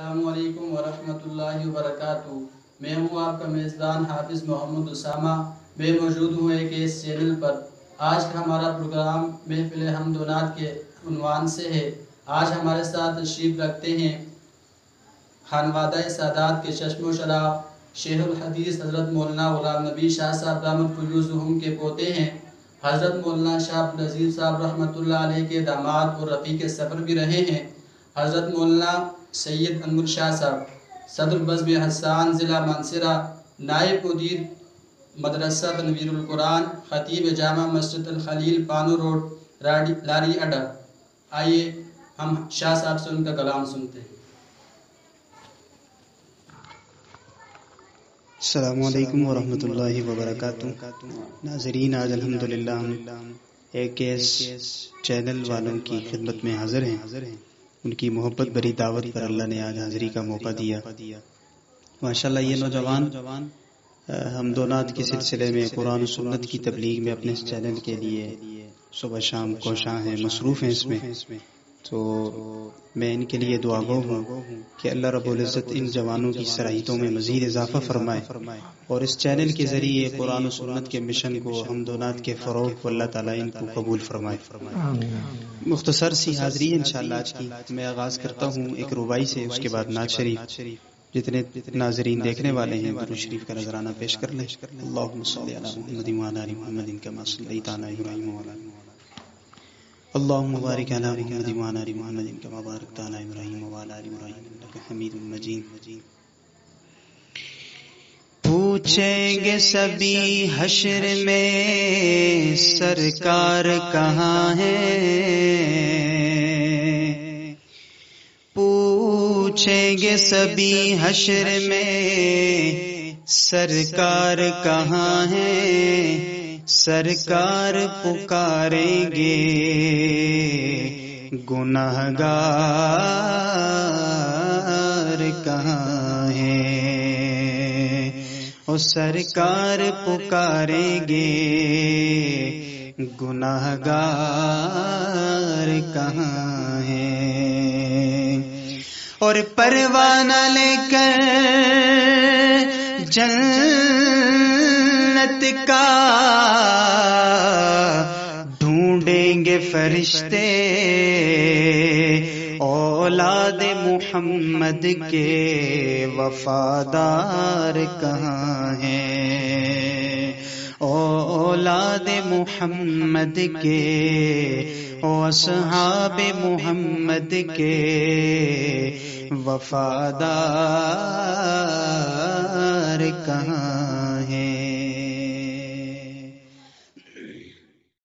السلام علیکم ورحمۃ اللہ وبرکاتہ۔ میں ہوں آپ کا میزبان حافظ محمد اسامہ۔ میں موجود ہوں ایک اس چینل پر۔ آج کا ہمارا پروگرام محفل حمد و نعت کے عنوان سے ہے۔ آج ہمارے ساتھ تشریف رکھتے ہیں خانوادہ سادات کے چشم و شراب شیخ الحدیث حضرت مولانا غلام نبی شاہ صاحب رحمۃ فیوزہم کے پوتے ہیں، حضرت مولانا شاہ عبدالعزیز صاحب رحمۃ اللہ علیہ کے داماد اور رفیق سفر بھی رہے ہیں، حضرت مولانا سید انور شاہ صاحب صدر بزم حسان ضلع مانسرہ، نائب مدیر مدرسہ تنویر القرآن، خطیب جامع مسجد الخلیل پانو روڈ لاری اڈا۔ آئیے ہم شاہ صاحب سے ان کا کلام سنتے ہیں۔ السلام علیکم ورحمۃ اللہ وبرکاتہ۔ ناظرین، آج الحمدللہ ہم ایک اس چینل والوں کی خدمت میں حاضر ہیں۔ ان کی محبت بری دعوت پر اللہ نے آج حاضری کا موقع دیا۔ ماشاءاللہ یہ نوجوان حمد و نعت کے سلسلے میں قرآن و سنت کی تبلیغ میں اپنے اس چینل کے لیے صبح شام کوشاں ہیں، مصروف ہیں اس میں، تو میں ان کے لیے دعا گو ہوں کہ اللہ رب العزت ان جوانوں کی صلاحیتوں میں مزید اضافہ فرمائے اور اس چینل کے ذریعے قرآن و سنت کے مشن کو، حمد و نعت کے فروغ کو اللہ تعالیٰ ان کو قبول فرمائے۔ مختصر سی حاضری ہے انشاءاللہ آج کی۔ میں آغاز کرتا ہوں ایک رباعی سے، اس کے بعد نعت شریف۔ جتنے ناظرین دیکھنے والے ہیں درود شریف کا نذرانہ پیش کر لیں۔ اللہم صلی علی محمد وعلی آل محمد کما صلیت علی ابراہیم وعلی آل ابراہیم، اللہم بارک علی محمد وعلی آل محمد کما بارکت علی ابراہیم وعلی آل ابراہیم انک حمید مجید۔ پوچھیں گے سبھی حشر میں سرکار کہاں ہے، پوچھیں گے سبھی حشر میں سرکار کہاں ہے، سرکار پکاریں گے گناہگار کہاں ہے، او سرکار پکاریں گے گناہگار کہاں ہے، اور پروانہ لے کر جنت کا ڈھونڈیں گے فرشتے، اولاد محمد کے وفادار کہاں ہیں، اولاد محمد کے، اصحاب محمد کے وفادار کہاں ہیں۔